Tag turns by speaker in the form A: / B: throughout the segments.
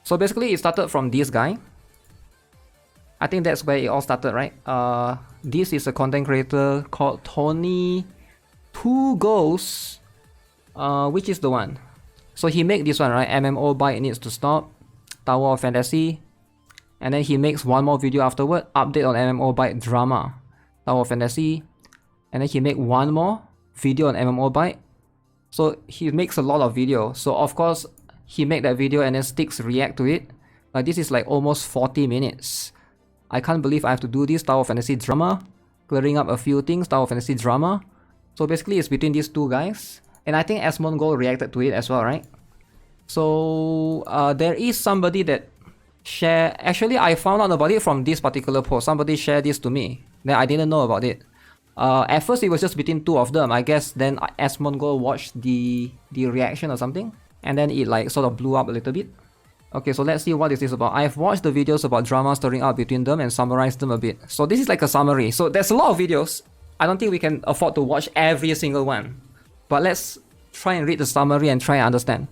A: So basically it started from this guy. I think that's where it all started, right? This is a content creator called Tony Two Goals. Which is the one? So he made this one, right? MMO Bite Needs to Stop, Tower of Fantasy. And then he makes one more video afterward, update on MMO Bite Drama, Tower of Fantasy. And then he make one more video on MMO Bite. So he makes a lot of videos. So of course, he made that video and then Styx react to it. This is like almost 40 minutes. I can't believe I have to do this Tower of Fantasy drama, clearing up a few things, Tower of Fantasy drama. So basically it's between these two guys. And I think Asmongold reacted to it as well, right? So there is somebody that share. Actually, I found out about it from this particular post. Somebody shared this to me. Then I didn't know about it. At first it was just between two of them. I guess then Asmongold watched the reaction or something. And then it like sort of blew up a little bit. Okay, so let's see what this is about. I've watched the videos about drama stirring up between them and summarized them a bit. So this is like a summary. So there's a lot of videos. I don't think we can afford to watch every single one. But let's try and read the summary and try and understand.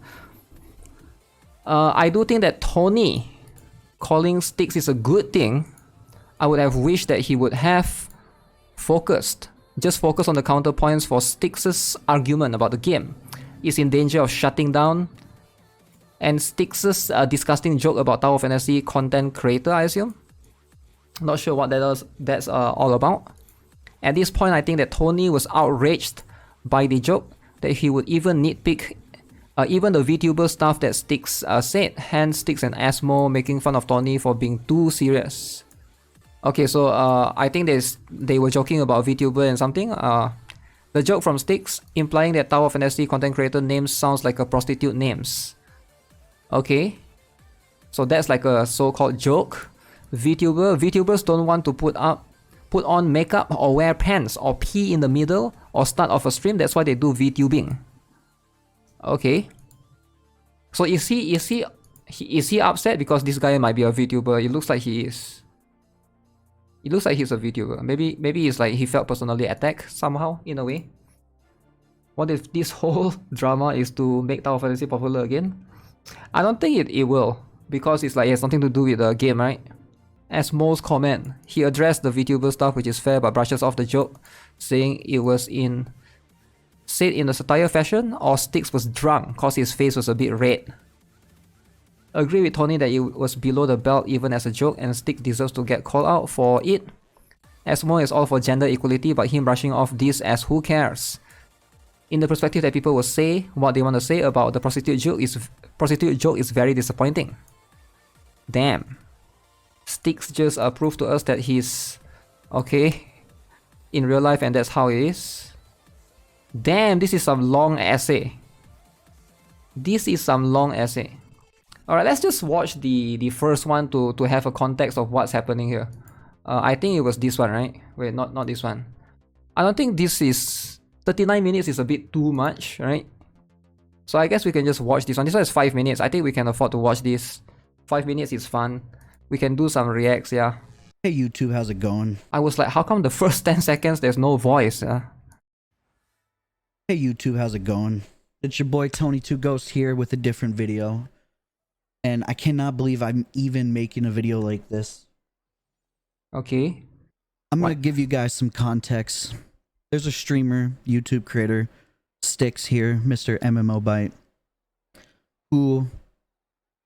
A: I do think that Tony calling Styx is a good thing. I would have wished that he would have focused. Just focus on the counterpoints for Styx's argument about the game. Is in danger of shutting down. And Styx's disgusting joke about Tower of Fantasy content creator, I assume. Not sure what that's all about. At this point, I think that Tony was outraged by the joke, that he would even nitpick even the VTuber stuff that Styx said, hence Styx and Asmo making fun of Tony for being too serious. Okay, so I think they were joking about VTuber and something. The joke from Styx implying that Tower of Fantasy content creator names sounds like a prostitute names. Okay, so that's like a so-called joke. VTubers don't want to put on makeup or wear pants or pee in the middle or start off a stream. That's why they do VTubing. Okay, so is he upset because this guy might be a VTuber? It looks like he is. It looks like he's a VTuber. Maybe it's like he felt personally attacked somehow in a way. What if this whole drama is to make Tower of Fantasy popular again? I don't think it will, because it's like it has nothing to do with the game, right? As Mo's comment, he addressed the VTuber stuff, which is fair, but brushes off the joke, saying it was said in a satire fashion, or Styx was drunk cause his face was a bit red. Agree with Tony that it was below the belt even as a joke, and Styx deserves to get called out for it. Asmo is all for gender equality, but him brushing off this as who cares. In the perspective that people will say what they want to say about the prostitute joke is very disappointing. Damn. Styx just proved to us that he's okay in real life and that's how it is. Damn, this is some long essay. Alright, let's just watch the first one to have a context of what's happening here. I think it was this one, right? Wait, not this one. I don't think this is... 39 minutes is a bit too much, right? So I guess we can just watch this one. This one is 5 minutes. I think we can afford to watch this. 5 minutes is fun. We can do some reacts, yeah.
B: Hey YouTube, how's it going?
A: I was like, how come the first 10 seconds there's no voice?
B: Hey YouTube, how's it going? It's your boy Tony Two Ghosts here with a different video. And I cannot believe I'm even making a video like this.
A: Okay.
B: I'm gonna give you guys some context. There's a streamer, YouTube creator, Styx here, Mr. MMO Bite, who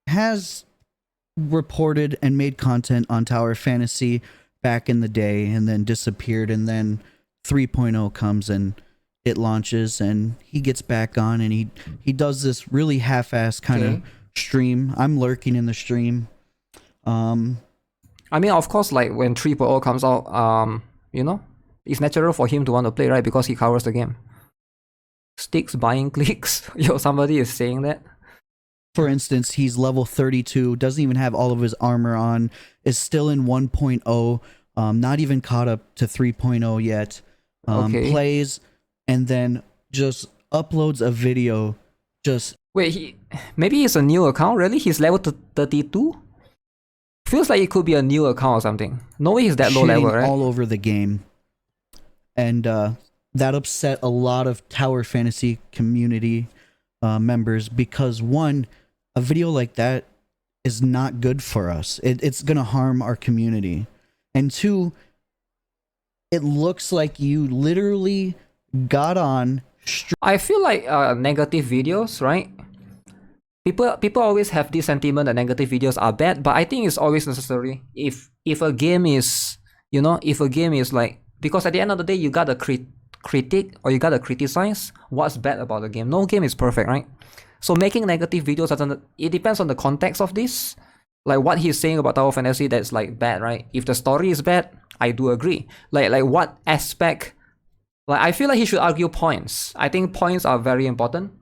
B: has reported and made content on Tower of Fantasy back in the day and then disappeared, and then 3.0 comes and it launches and he gets back on and he does this really half-assed kind of stream. I'm lurking in the stream.
A: I mean, of course, like when 3.0 comes out, you know, it's natural for him to want to play, right? Because he covers the game. Styx buying clicks. Yo, somebody is saying that.
B: For instance, he's level 32, doesn't even have all of his armor on, is still in 1.0, not even caught up to 3.0 yet. Plays and then just uploads a video. Just
A: wait, maybe it's a new account. Really, he's level 32. Feels like it could be a new account or something. No way he's that low level, right?
B: All over the game. And that upset a lot of Tower Fantasy community members because, one, a video like that is not good for us. It's gonna harm our community. And two, it looks like you literally got on.
A: I feel like negative videos, right? People always have this sentiment that negative videos are bad, but I think it's always necessary. If a game is, you know, if a game is like, because at the end of the day, you gotta critique or you gotta criticize what's bad about the game. No game is perfect, right? So making negative videos doesn't, it depends on the context of this. Like what he's saying about Tower of Fantasy, that's like bad, right? If the story is bad, I do agree. Like what aspect? Like I feel like he should argue points. I think points are very important,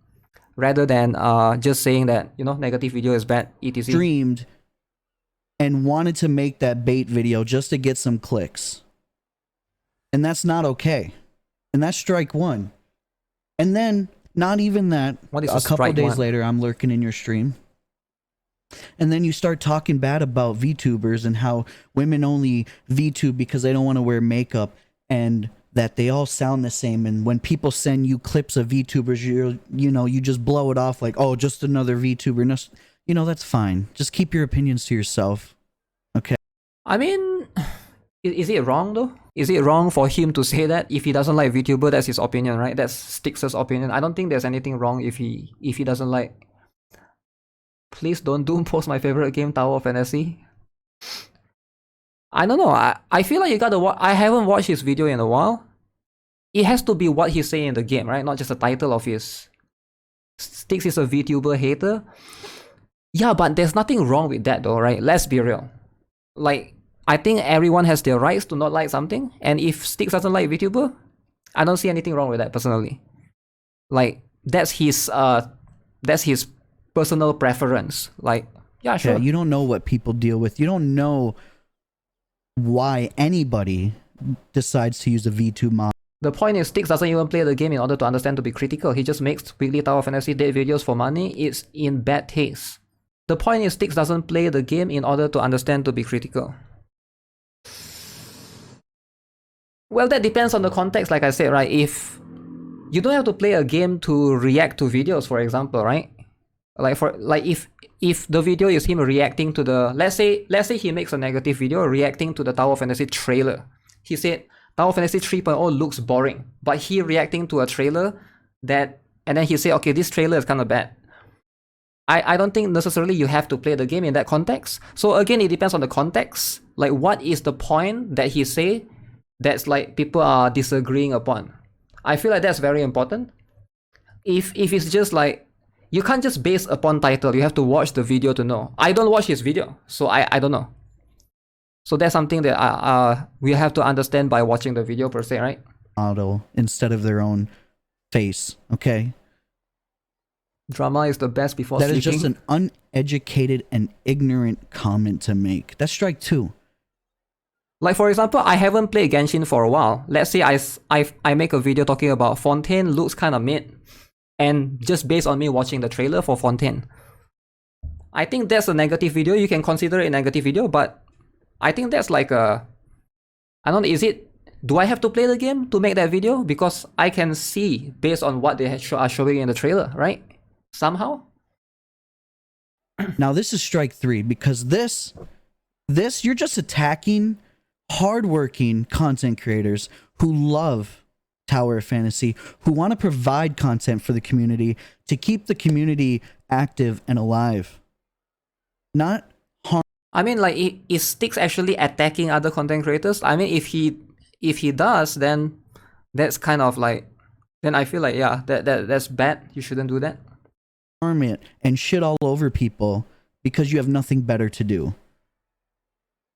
A: rather than just saying that, you know, negative video is bad, etc.
B: Streamed and wanted to make that bait video just to get some clicks. And that's not okay. And that's strike one. And then, not even that, a couple days later, I'm lurking in your stream. And then you start talking bad about VTubers and how women only VTube because they don't want to wear makeup and that they all sound the same. And when people send you clips of VTubers, you just blow it off like, oh, just another VTuber. No, you know, that's fine. Just keep your opinions to yourself. Okay.
A: I mean, is it wrong though? Is it wrong for him to say that? If he doesn't like VTuber, that's his opinion, right? That's Styx's opinion. I don't think there's anything wrong if he doesn't like. Please don't doom post my favorite game, Tower of Fantasy. I don't know. I feel like you gotta watch. I haven't watched his video in a while. It has to be what he's saying in the game, right? Not just the title of his. Styx is a VTuber hater. Yeah, but there's nothing wrong with that though, right? Let's be real. Like, I think everyone has their rights to not like something. And if Styx doesn't like VTuber, I don't see anything wrong with that personally. Like, that's his personal preference. Like, yeah, sure.
B: Yeah, you don't know what people deal with. You don't know why anybody decides to use a VTube mod.
A: The point is, Styx doesn't even play the game in order to understand to be critical. He just makes weekly Tower of Fantasy date videos for money. It's in bad taste. The point is, Styx doesn't play the game in order to understand to be critical. Well, that depends on the context, like I said, right? If you don't have to play a game to react to videos, for example, right? If the video is him reacting to the, let's say he makes a negative video reacting to the Tower of Fantasy trailer. He said Tower of Fantasy 3.0 looks boring, but he reacting to a trailer that, and then he said, okay, this trailer is kind of bad. I don't think necessarily you have to play the game in that context. So again, it depends on the context. Like, what is the point that he say that's like people are disagreeing upon? I feel like that's very important. If it's just like, you can't just base upon title, you have to watch the video to know. I don't watch his video, so I don't know. So that's something that we have to understand by watching the video per se, right?
B: Model instead of their own face, okay?
A: Drama is the best before sleeping.
B: That is just an uneducated and ignorant comment to make. That's strike two.
A: Like, for example, I haven't played Genshin for a while. Let's say I make a video talking about Fontaine looks kind of mid. And just based on me watching the trailer for Fontaine, I think that's a negative video. You can consider it a negative video, but I think that's like a, I don't know, do I have to play the game to make that video? Because I can see based on what they are showing in the trailer, right? Somehow.
B: Now this is strike three, because this you're just attacking hardworking content creators who love Tower of Fantasy, who want to provide content for the community to keep the community active and alive. Not harm.
A: I mean, like, is Styx actually attacking other content creators? I mean, if he does, then that's kind of like, then I feel like, yeah, that's bad. You shouldn't do that.
B: Harm it and shit all over people because you have nothing better to do.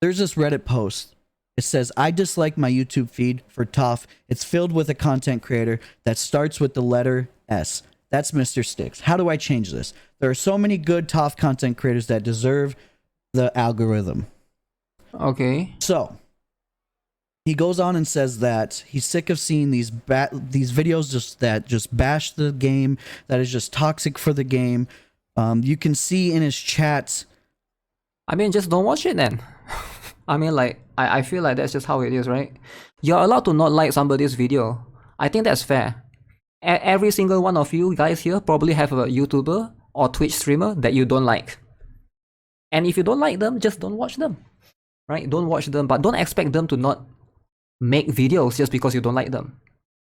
B: There's this Reddit post. It says, I dislike my YouTube feed for Toph. It's filled with a content creator that starts with the letter S. That's Mr. Styx. How do I change this? There are so many good Toph content creators that deserve the algorithm.
A: Okay.
B: So, he goes on and says that he's sick of seeing these videos that just bash the game, that is just toxic for the game. You can see in his chats.
A: I mean, just don't watch it then. I mean, like, I feel like that's just how it is, right? You're allowed to not like somebody's video. I think that's fair. Every single one of you guys here probably have a YouTuber or Twitch streamer that you don't like. And if you don't like them, just don't watch them, right? Don't watch them, but don't expect them to not make videos just because you don't like them.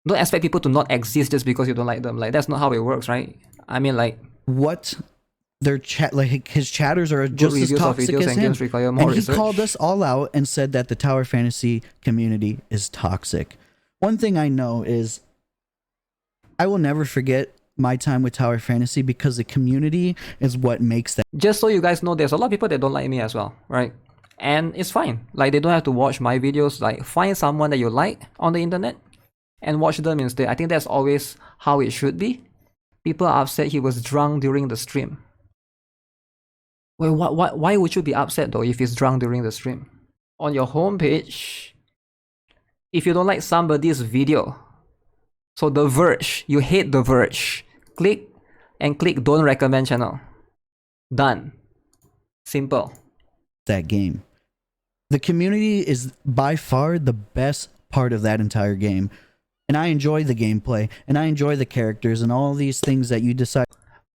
A: Don't expect people to not exist just because you don't like them. Like, that's not how it works, right? I mean, like,
B: what their chat, like his chatters are just as toxic as him. And he called us all out and said that the Tower Fantasy community is toxic. One thing I know is I will never forget my time with Tower Fantasy because the community is what makes that.
A: Just so you guys know, there's a lot of people that don't like me as well, right? And it's fine. Like, they don't have to watch my videos. Like, find someone that you like on the internet and watch them instead. I think that's always how it should be. People are upset he was drunk during the stream. Well, why would you be upset though if he's drunk during the stream? On your homepage, if you don't like somebody's video, so The Verge, you hate The Verge, click don't recommend channel. Done. Simple.
B: That game. The community is by far the best part of that entire game. And I enjoy the gameplay, and I enjoy the characters and all these things that you decide.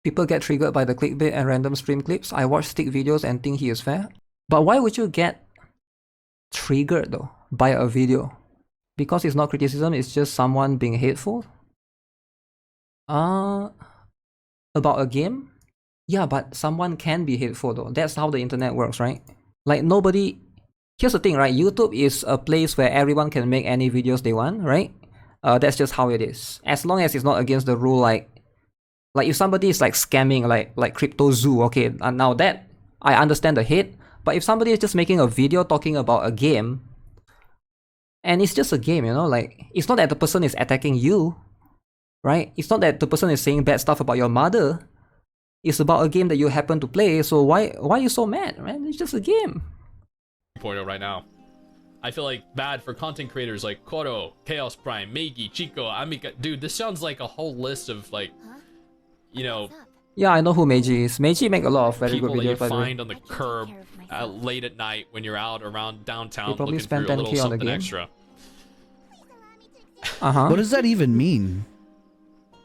A: People get triggered by the clickbait and random stream clips. I watch Styx videos and think he is fair. But why would you get triggered though by a video? Because it's not criticism, it's just someone being hateful? About a game? Yeah, but someone can be hateful though. That's how the internet works, right? Like, nobody... Here's the thing, right? YouTube is a place where everyone can make any videos they want, right? That's just how it is. As long as it's not against the rule, like if somebody is like scamming, like Crypto Zoo, okay, now that I understand the hate. But if somebody is just making a video talking about a game, and it's just a game, you know, like, it's not that the person is attacking you, right? It's not that the person is saying bad stuff about your mother. It's about a game that you happen to play. So why are you so mad, man? It's just a game.
C: 2.0 right now. I feel like bad for content creators like Koro, Chaos Prime, Meigi, Chico, Amika. Dude, this sounds like a whole list of, like, you know...
A: Yeah, I know who Meiji is. Meiji make a lot of very good videos.
C: People that you find on the curb late at night when you're out around downtown looking for a little something extra.
B: What does that even mean?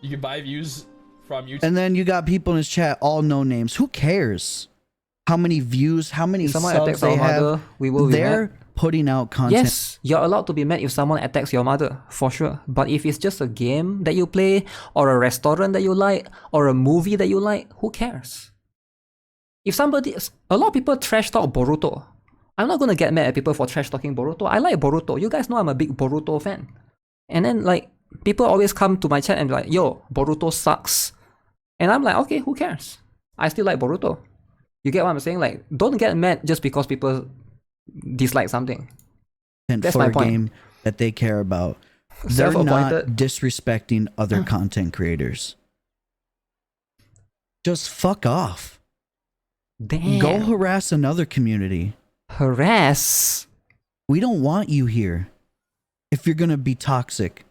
C: You can buy views from YouTube.
B: And then you got people in his chat, all no names. Who cares? How many views, how many subs they have? They're putting out content.
A: Yes, you're allowed to be mad if someone attacks your mother, for sure. But if it's just a game that you play, or a restaurant that you like, or a movie that you like, who cares? If somebody... A lot of people trash talk Boruto. I'm not gonna get mad at people for trash talking Boruto. I like Boruto. You guys know I'm a big Boruto fan. And then, like, people always come to my chat and be like, yo, Boruto sucks. And I'm like, okay, who cares? I still like Boruto. You get what I'm saying? Like, don't get mad just because people dislike something.
B: And that's my point. Game that they care about. They're not disrespecting other content creators. Just fuck off.
A: Damn.
B: Go harass another community.
A: Harass?
B: We don't want you here. If you're gonna be toxic.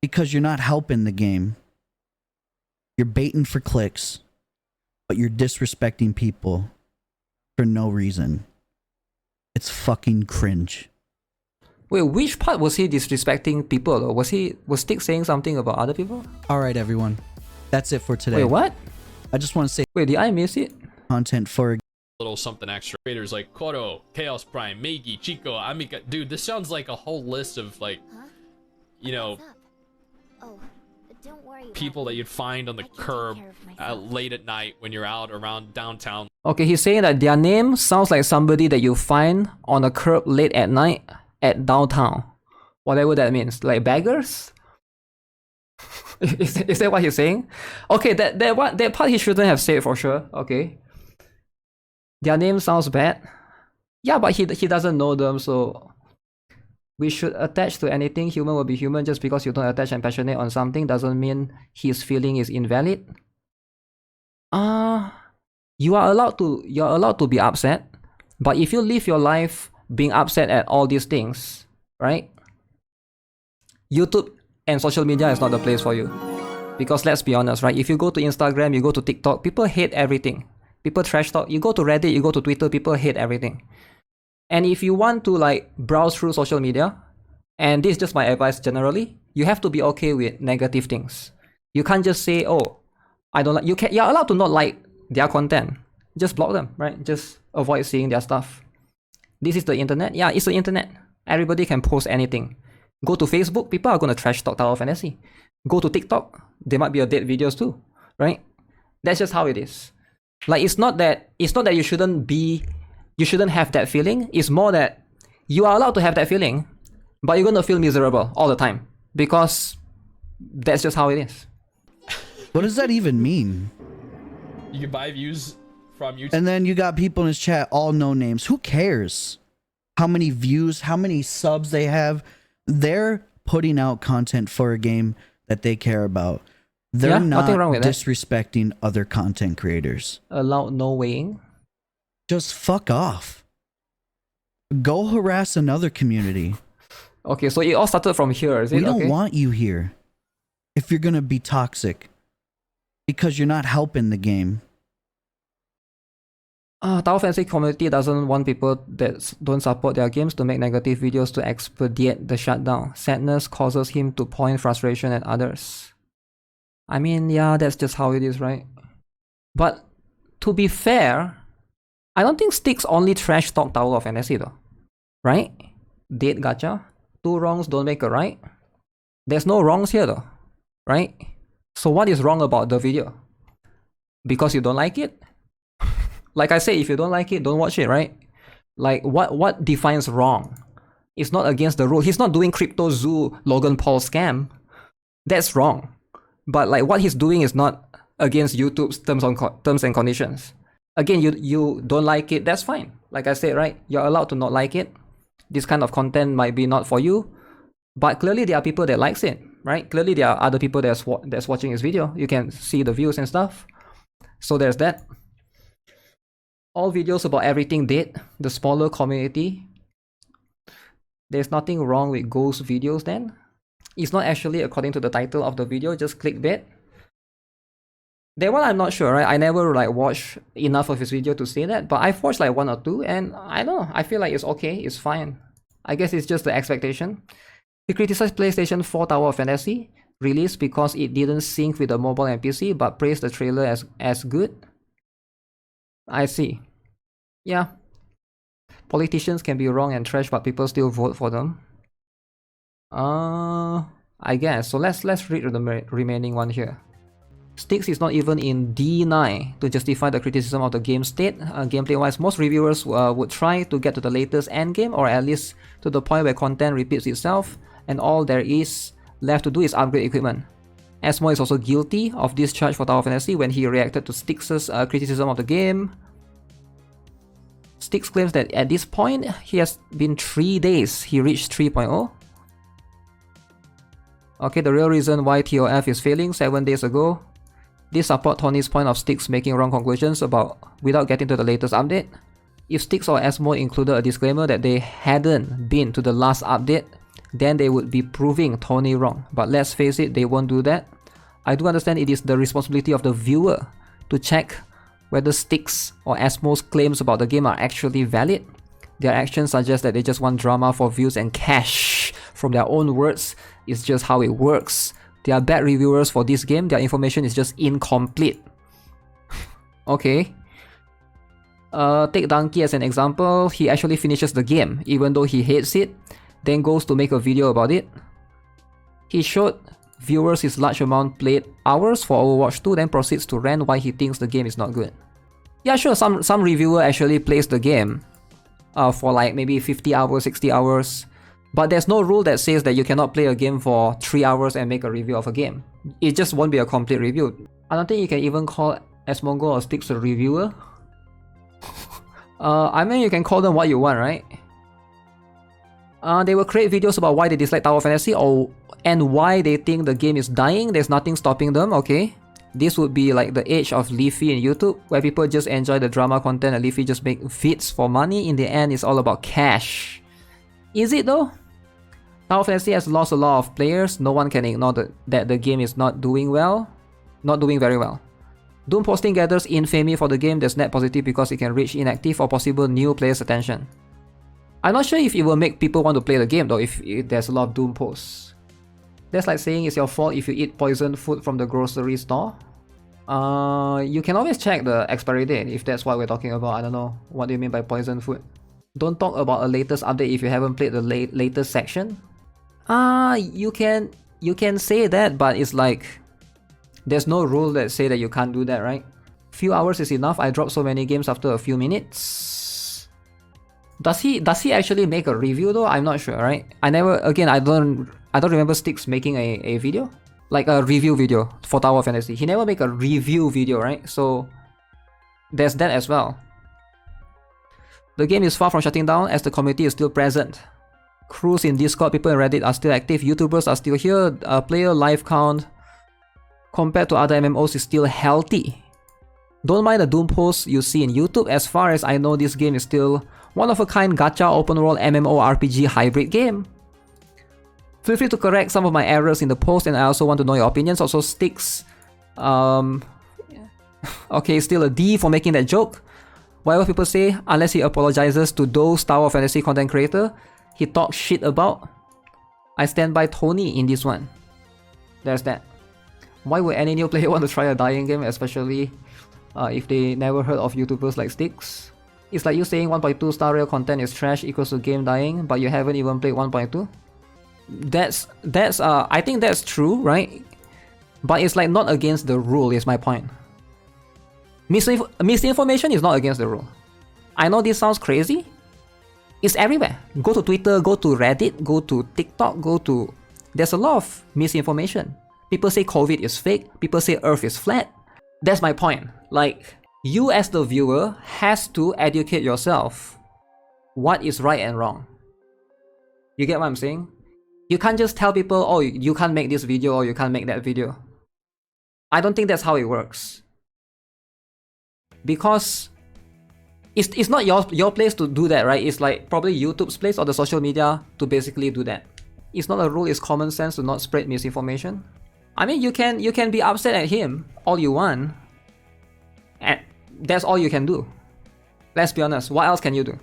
B: Because you're not helping the game. You're baiting for clicks. But you're disrespecting people for no reason. It's fucking cringe.
A: Wait, which part was he disrespecting people though? Was Styx saying something about other people?
B: Alright everyone. That's it for today.
A: Wait, what?
B: I just want to say...
A: Wait, did I miss it?
B: Content for... a
C: little something extra. Creators like Koro, Chaos Prime, Meigi, Chico, Amika. Dude, this sounds like a whole list of, like, you know... people that you'd find on the curb late at night when you're out around downtown.
A: Okay, he's saying that their name sounds like somebody that you find on a curb late at night at downtown. Whatever that means. Like beggars? is that what he's saying? Okay, that part he shouldn't have said for sure. Okay. Their name sounds bad. Yeah, but he doesn't know them, so... We should attach to anything. Human will be human. Just because you don't attach and passionate on something doesn't mean his feeling is invalid. You're allowed to be upset. But if you live your life being upset at all these things, right? YouTube and social media is not the place for you. Because let's be honest, right? If you go to Instagram, you go to TikTok, people hate everything. People trash talk. You go to Reddit, you go to Twitter, people hate everything. And if you want to like browse through social media, and this is just my advice generally, you have to be okay with negative things. You can't just say, oh, I don't like, you're allowed to not like their content. just block them, right? Just avoid seeing their stuff. This is the internet. Yeah, it's the internet. Everybody can post anything. Go to Facebook, people are going to trash talk Tower of Fantasy. Go to TikTok, there might be a dead videos too, right? That's just how it is. Like, it's not that you shouldn't have that feeling. It's more that you are allowed to have that feeling, but you're going to feel miserable all the time because that's just how it is.
B: What does that even mean?
C: You can buy views from YouTube.
B: And then you got people in his chat, all no names. Who cares how many views, how many subs they have? They're putting out content for a game that they care about. They're not disrespecting other content creators.
A: Allowed no weighing.
B: Just fuck off. Go harass another community.
A: Okay, so it all started from here, is it?
B: We don't want you here if you're going to be toxic because you're not helping the game.
A: Tower Fantasy community doesn't want people that don't support their games to make negative videos to expedite the shutdown. Sadness causes him to point frustration at others. I mean, yeah, that's just how it is, right? But to be fair, I don't think Styx only trash talk Tower of Fantasy though, right? Date Gacha. 2 wrongs don't make a right. There's no wrongs here though, right? So what is wrong about the video? Because you don't like it? Like I say, if you don't like it, don't watch it, right? Like, what defines wrong? It's not against the rule. He's not doing Crypto Zoo Logan Paul scam. That's wrong. But like, what he's doing is not against YouTube's terms and conditions. Again, you don't like it, that's fine. Like I said, right? You're allowed to not like it. This kind of content might be not for you. But clearly there are people that likes it, right? Clearly there are other people that's watching his video. You can see the views and stuff. So there's that. All videos about everything dead, the smaller community. There's nothing wrong with ghost videos then. It's not actually according to the title of the video, just clickbait. That one I'm not sure, right? I never like watched enough of his video to say that, but I've watched like 1 or 2 and I don't know, I feel like it's okay, it's fine. I guess it's just the expectation. He criticized PlayStation 4 Tower of Fantasy release because it didn't sync with the mobile and PC, but praised the trailer as good. I see. Yeah. Politicians can be wrong and trash, but people still vote for them. I guess. So let's read the remaining one here. Styx is not even in D9 to justify the criticism of the game state. Gameplay-wise, most reviewers would try to get to the latest endgame, or at least to the point where content repeats itself, and all there is left to do is upgrade equipment. Asmo is also guilty of this charge for Tower of Fantasy when he reacted to Styx's criticism of the game. Styx claims that at this point, he has been 3 days he reached 3.0. Okay, the real reason why TOF is failing 7 days ago. This support Tony's point of Styx making wrong conclusions without getting to the latest update. If Styx or Asmo included a disclaimer that they hadn't been to the last update, then they would be proving Tony wrong. But let's face it, they won't do that. I do understand it is the responsibility of the viewer to check whether Styx or Asmo's claims about the game are actually valid. Their actions suggest that they just want drama for views and cash. From their own words, it's just how it works. They are bad reviewers for this game, their information is just incomplete. Okay. Take Donkey as an example. He actually finishes the game, even though he hates it, then goes to make a video about it. He showed viewers his large amount played hours for Overwatch 2, then proceeds to rant why he thinks the game is not good. Yeah, sure, some reviewer actually plays the game for like maybe 50 hours, 60 hours. But there's no rule that says that you cannot play a game for 3 hours and make a review of a game. It just won't be a complete review. I don't think you can even call Asmongo or Styx a reviewer. I mean, you can call them what you want, right? They will create videos about why they dislike Tower of Fantasy and why they think the game is dying. There's nothing stopping them, okay? This would be like the age of Leafy in YouTube, where people just enjoy the drama content and Leafy just make vids for money. In the end, it's all about cash. Is it though? Tower of Fantasy has lost a lot of players. No one can ignore that the game is not doing very well. Doom posting gathers infamy for the game that's net positive because it can reach inactive or possible new players' attention. I'm not sure if it will make people want to play the game though if there's a lot of Doom posts. That's like saying it's your fault if you eat poisoned food from the grocery store. You can always check the expiry date if that's what we're talking about. I don't know. What do you mean by poison food? Don't talk about a latest update if you haven't played the latest section. You can say that, but it's like there's no rule that say that you can't do that, right? Few hours is enough. I dropped so many games after a few minutes. Does he actually make a review though? I'm not sure, right? I don't remember Styx making a video, like a review video for Tower of Fantasy. He never make a review video, right? So there's that as well. The game is far from shutting down as the community is still present. Crews in Discord, people in Reddit are still active, YouTubers are still here, player life count compared to other MMOs is still healthy. Don't mind the Doom posts you see in YouTube. As far as I know, this game is still one of a kind gacha open world MMORPG hybrid game. Feel free to correct some of my errors in the post, and I also want to know your opinions. Also, Styx, okay, still a D for making that joke. Whatever people say, unless he apologizes to those Tower of Fantasy content creator he talks shit about, I stand by Tony in this one. There's that. Why would any new player want to try a dying game, especially if they never heard of YouTubers like Styx? It's like you saying 1.2 star rail content is trash equals to game dying, but you haven't even played 1.2. I think that's true, right? But it's like not against the rule is my point. Misinformation is not against the rule. I know this sounds crazy. It's everywhere. Go to Twitter, go to Reddit, go to TikTok, there's a lot of misinformation. People say COVID is fake, people say Earth is flat. That's my point. Like, you as the viewer has to educate yourself what is right and wrong. You get what I'm saying? You can't just tell people, oh, you can't make this video or you can't make that video. I don't think that's how it works. Because it's not your place to do that, right? It's like probably YouTube's place or the social media to basically do that. It's not a rule, it's common sense to not spread misinformation. I mean, you can be upset at him all you want, and that's all you can do. Let's be honest, what else can you do?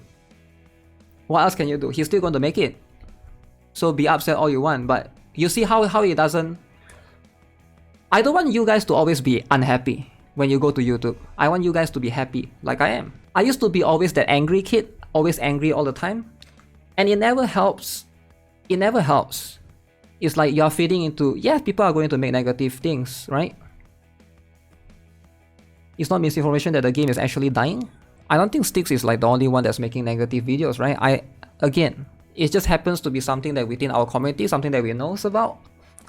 A: What else can you do? He's still going to make it. So be upset all you want, but you see how it doesn't... I don't want you guys to always be unhappy when you go to YouTube. I want you guys to be happy, like I am. I used to be always that angry kid, always angry all the time, and it never helps. It never helps. It's like you're feeding into, yeah, people are going to make negative things, right? It's not misinformation that the game is actually dying. I don't think Styx is like the only one that's making negative videos, right? Again, it just happens to be something that within our community, something that we know about.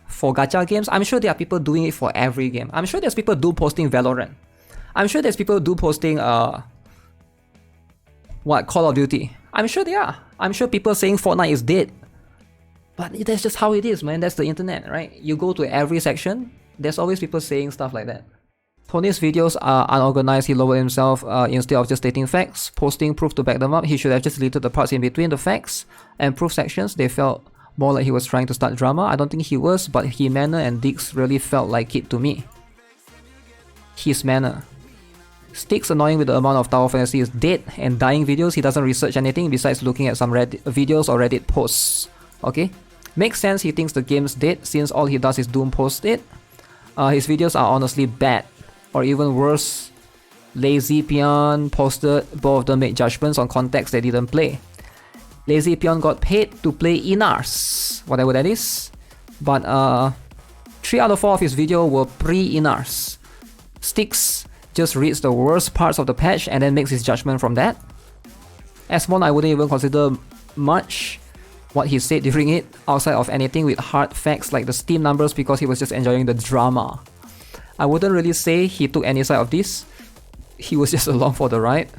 A: For gacha games, I'm sure there are people doing it for every game. I'm sure there's people do posting Valorant. I'm sure there's people do posting Call of Duty. I'm sure they are. I'm sure people saying Fortnite is dead. But that's just how it is, man. That's the internet, right? You go to every section, there's always people saying stuff like that. Tony's videos are unorganized. He lowered himself instead of just stating facts, posting proof to back them up. He should have just deleted the parts in between the facts and proof sections. They felt more like he was trying to start drama. I don't think he was, but his manner and Dix really felt like it to me. His manner. Styx annoying with the amount of Tower Fantasy is dead and dying videos. He doesn't research anything besides looking at some Reddit videos or Reddit posts. Okay? Makes sense he thinks the game's dead since all he does is Doom post it. His videos are honestly bad. Or even worse, Lazy Peon posted, both of them made judgments on context they didn't play. Lazy Peon got paid to play Inars, whatever that is. But 3 out of 4 of his videos were pre-Inars. Styx just reads the worst parts of the patch and then makes his judgment from that. Asmon, I wouldn't even consider much what he said during it outside of anything with hard facts like the Steam numbers because he was just enjoying the drama. I wouldn't really say he took any side of this. He was just along for the ride.